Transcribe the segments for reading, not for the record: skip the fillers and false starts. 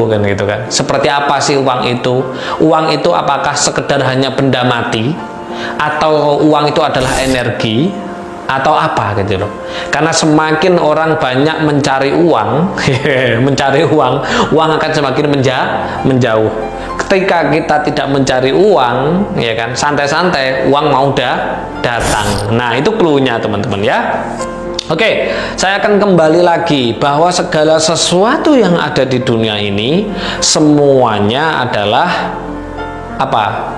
kan gitu kan. Seperti apa sih uang itu? Uang itu apakah sekedar hanya benda mati, atau uang itu adalah energi, atau apa gitu loh. Karena semakin orang banyak mencari uang mencari uang, uang akan semakin menjauh. Ketika kita tidak mencari uang, ya kan, santai-santai uang mau datang. Nah, itu clue-nya teman-teman ya. Oke, saya akan kembali lagi bahwa segala sesuatu yang ada di dunia ini semuanya adalah apa?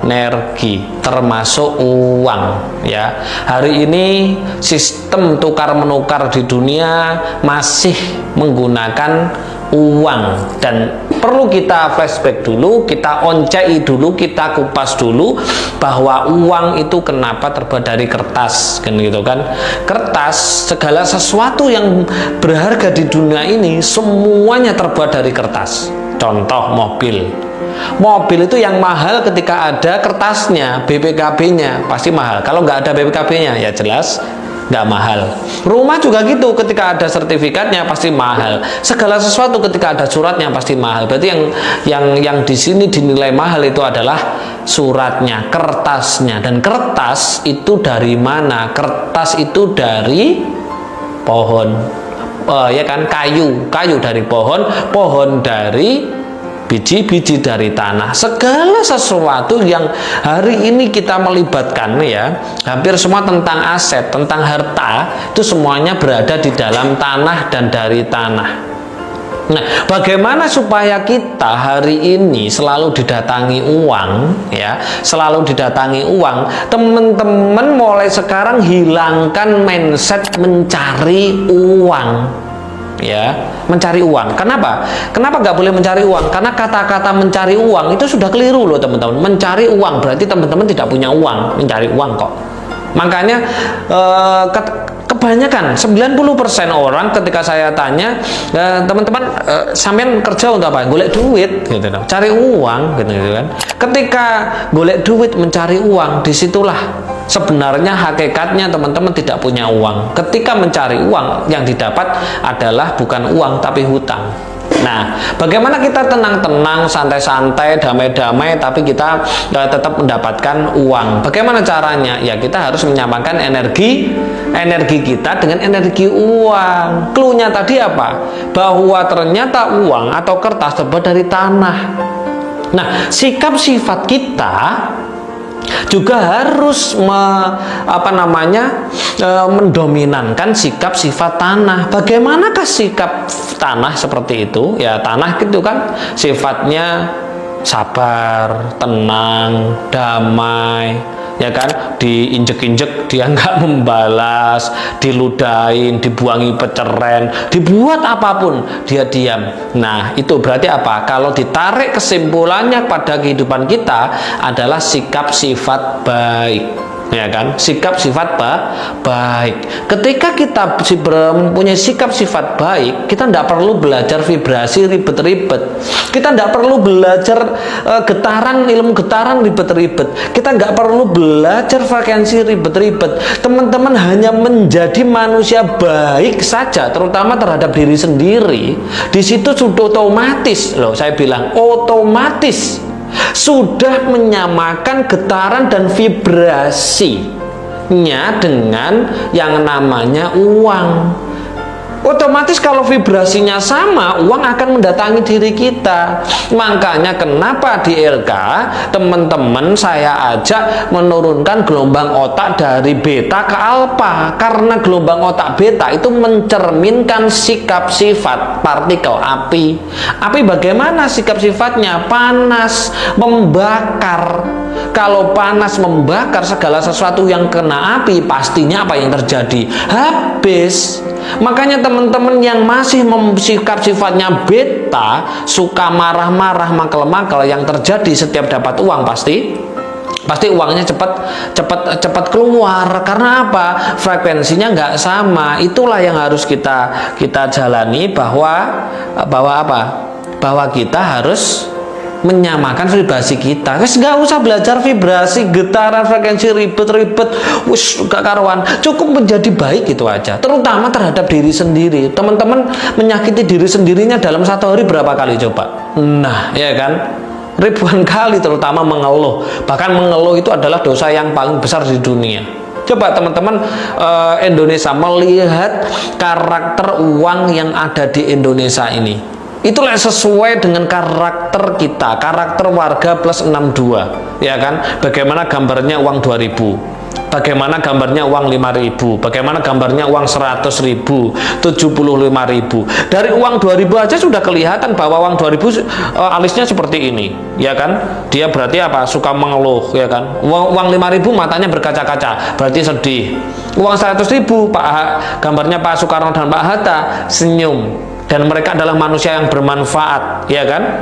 Energi, termasuk uang ya. Hari ini sistem tukar menukar di dunia masih menggunakan uang, dan perlu kita flashback dulu, kita oncei dulu, kita kupas dulu bahwa uang itu kenapa terbuat dari kertas kan gitu kan. Kertas, segala sesuatu yang berharga di dunia ini semuanya terbuat dari kertas. Contoh mobil itu yang mahal ketika ada kertasnya, BPKB-nya pasti mahal. Kalau nggak ada BPKB-nya ya jelas nggak mahal. Rumah juga gitu, ketika ada sertifikatnya pasti mahal. Segala sesuatu ketika ada suratnya pasti mahal. Berarti yang di sini dinilai mahal itu adalah suratnya, kertasnya. Dan kertas itu dari mana? Kertas itu dari pohon, ya kan, kayu dari pohon dari biji-biji dari tanah. Segala sesuatu yang hari ini kita melibatkan ya, hampir semua tentang aset, tentang harta, itu semuanya berada di dalam tanah dan dari tanah. Nah, bagaimana supaya kita hari ini selalu didatangi uang ya, selalu didatangi uang? Teman-teman mulai sekarang hilangkan mindset mencari uang ya, mencari uang. Kenapa nggak boleh mencari uang? Karena kata-kata mencari uang itu sudah keliru loh teman-teman. Mencari uang berarti teman-teman tidak punya uang, mencari uang kok. Makanya kebanyakan 90% orang ketika saya tanya, teman-teman sampean kerja untuk apa? Golek duit gitu, cari uang gitu kan. Ketika golek duit, mencari uang, disitulah sebenarnya hakikatnya teman-teman tidak punya uang. Ketika mencari uang, yang didapat adalah bukan uang tapi hutang. Nah, bagaimana kita tenang-tenang, santai-santai, damai-damai, tapi kita tetap mendapatkan uang? Bagaimana caranya? Ya, kita harus menyamakan energi kita dengan energi uang. Clue-nya tadi apa? Bahwa ternyata uang atau kertas terbuat dari tanah. Nah, sikap sifat kita juga harus mendominankan sikap sifat tanah. Bagaimanakah sikap tanah seperti itu? Ya, tanah itu kan sifatnya sabar, tenang, damai, ya kan, diinjek-injek dia nggak membalas, diludahin, dibuangi peceren, dibuat apapun dia diam. Nah, itu berarti apa? Kalau ditarik kesimpulannya pada kehidupan kita adalah sikap sifat baik, ya kan, sikap sifat baik. Ketika kita mempunyai sikap sifat baik, kita tidak perlu belajar vibrasi ribet-ribet, kita tidak perlu belajar ilmu getaran ribet-ribet, kita nggak perlu belajar frekuensi ribet-ribet. Teman-teman hanya menjadi manusia baik saja, terutama terhadap diri sendiri. Di situ sudah otomatis loh, saya bilang otomatis sudah menyamakan getaran dan vibrasinya dengan yang namanya uang. Otomatis kalau vibrasinya sama, uang akan mendatangi diri kita. Makanya kenapa di LK teman-teman saya ajak menurunkan gelombang otak dari beta ke alfa, karena gelombang otak beta itu mencerminkan sikap sifat partikel api. Api bagaimana sikap sifatnya? Panas, membakar. Kalau panas membakar, segala sesuatu yang kena api pastinya apa yang terjadi? Habis. Makanya teman-teman yang masih sikap sifatnya beta, suka marah-marah, makel-makel, yang terjadi setiap dapat uang pasti uangnya cepat keluar. Karena apa? Frekuensinya nggak sama. Itulah yang harus kita jalani, bahwa apa? Bahwa kita harus menyamakan vibrasi kita. Wes nggak usah belajar vibrasi, getaran, frekuensi ribet-ribet, wis gak karuan. Cukup menjadi baik itu aja. Terutama terhadap diri sendiri. Teman-teman menyakiti diri sendirinya dalam satu hari berapa kali coba? Nah, ya kan? Ribuan kali, terutama mengeluh. Bahkan mengeluh itu adalah dosa yang paling besar di dunia. Coba teman-teman Indonesia melihat karakter uang yang ada di Indonesia ini. Itulah sesuai dengan karakter kita, karakter warga plus 62, ya kan? Bagaimana gambarnya uang 2000, bagaimana gambarnya uang 5000, bagaimana gambarnya uang 100.000, 75.000. Dari uang 2000 aja sudah kelihatan bahwa uang 2000 alisnya seperti ini, ya kan? Dia berarti apa? Suka mengeluh, ya kan? Uang 5000 matanya berkaca-kaca, berarti sedih. Uang 100.000 gambarnya Pak Soekarno dan Pak Hatta senyum. Dan mereka adalah manusia yang bermanfaat, ya kan?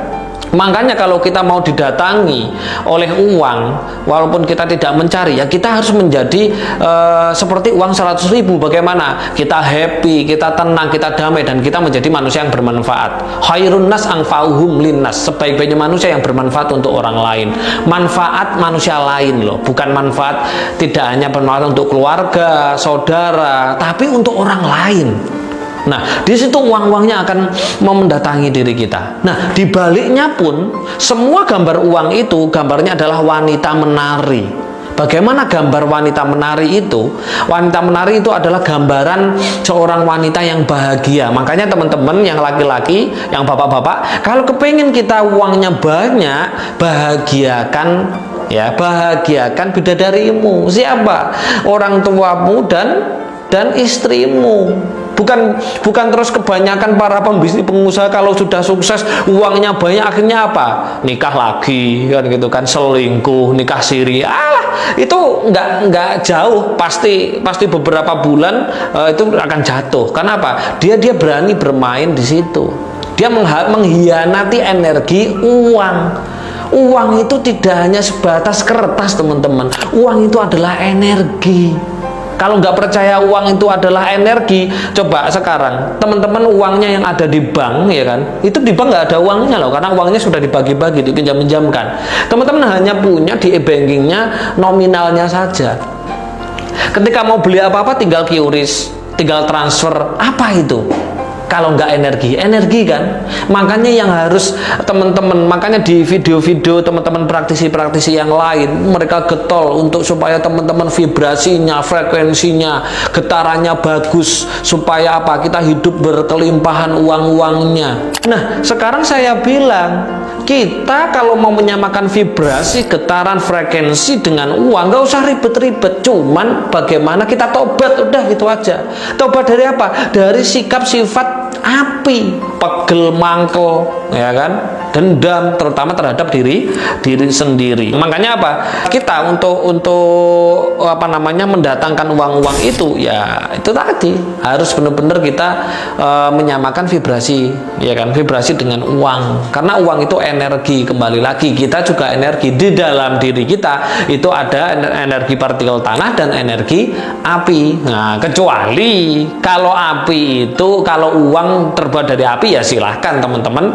Makanya kalau kita mau didatangi oleh uang, walaupun kita tidak mencari, ya kita harus menjadi seperti uang 100.000. Bagaimana? Kita happy, kita tenang, kita damai, dan kita menjadi manusia yang bermanfaat. Khairun nas anfa'uhum linnas. Sebaik-baiknya manusia yang bermanfaat untuk orang lain. Manfaat manusia lain loh, bukan manfaat tidak hanya bermanfaat untuk keluarga, saudara, tapi untuk orang lain. Nah, di situ uang-uangnya akan mendatangi diri kita. Nah, di baliknya pun semua gambar uang itu gambarnya adalah wanita menari. Bagaimana gambar wanita menari itu? Wanita menari itu adalah gambaran seorang wanita yang bahagia. Makanya teman-teman yang laki-laki, yang bapak-bapak, kalau kepingin kita uangnya banyak, bahagiakan bidadarimu. Siapa? Orang tuamu dan istrimu. Bukan terus kebanyakan para pembisnis pengusaha kalau sudah sukses uangnya banyak akhirnya apa? Nikah lagi kan gitu kan, selingkuh, nikah siri. Itu nggak jauh, pasti beberapa bulan itu akan jatuh. Kenapa? Dia berani bermain di situ. Dia mengkhianati energi uang. Uang itu tidak hanya sebatas kertas, teman-teman. Uang itu adalah energi. Kalau nggak percaya uang itu adalah energi, coba sekarang teman-teman uangnya yang ada di bank, ya kan? Itu di bank nggak ada uangnya loh, karena uangnya sudah dibagi-bagi, dipinjam-pinjamkan. Teman-teman hanya punya di e-bankingnya nominalnya saja. Ketika mau beli apa-apa tinggal QRIS, tinggal transfer. Apa itu? Kalau nggak energi kan? Makanya yang harus teman-teman, makanya di video-video teman-teman praktisi-praktisi yang lain, mereka getol untuk supaya teman-teman vibrasinya, frekuensinya, getarannya bagus, supaya apa? Kita hidup berkelimpahan uang-uangnya. Nah, sekarang saya bilang, kita kalau mau menyamakan vibrasi, getaran, frekuensi dengan uang, nggak usah ribet-ribet. Cuman bagaimana kita tobat, udah gitu aja. Tobat dari apa? Dari sikap sifat api, pegel, mangkel, ya kan, dendam, terutama terhadap diri sendiri. Makanya apa? Kita untuk mendatangkan uang-uang itu, ya itu tadi harus benar-benar kita menyamakan vibrasi, ya kan, vibrasi dengan uang. Karena uang itu energi, kembali lagi kita juga energi. Di dalam diri kita itu ada energi partikel tanah dan energi api. Nah, kecuali kalau api itu, kalau uang terbuat dari api, ya silahkan teman-teman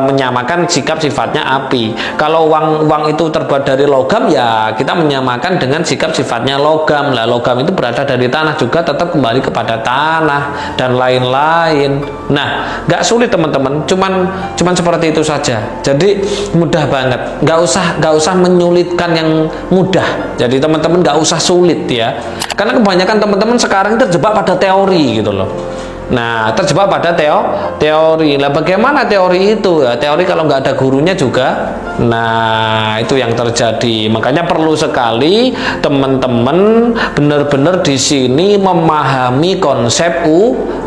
menyamakan sikap sifatnya api. Kalau uang itu terbuat dari logam, ya kita menyamakan dengan sikap sifatnya logam. Lah, logam itu berada dari tanah juga, tetap kembali kepada tanah dan lain-lain. Nah, nggak sulit teman-teman, cuman seperti itu saja. Jadi mudah banget, nggak usah menyulitkan yang mudah. Jadi teman-teman nggak usah sulit ya, karena kebanyakan teman-teman sekarang terjebak pada teori gitu loh. Nah, terjebak pada teori. Lah, bagaimana teori itu? Ya, teori kalau nggak ada gurunya juga. Nah, itu yang terjadi. Makanya perlu sekali teman-teman benar-benar di sini memahami konsep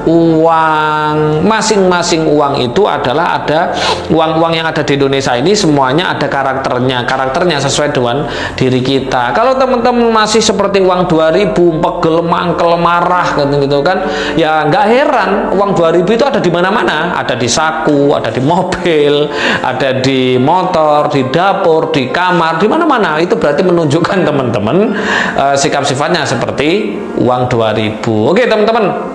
uang. Masing-masing uang itu adalah ada uang-uang yang ada di Indonesia ini semuanya ada karakternya sesuai dengan diri kita. Kalau teman-teman masih seperti uang 2000, pegel, mangkel, marah gitu kan, ya nggak heran. Uang 2000 itu ada di mana-mana, ada di saku, ada di mobil, ada di motor, di dapur, di kamar, di mana-mana. Itu berarti menunjukkan teman-teman sikap sifatnya seperti uang 2000. Oke teman-teman,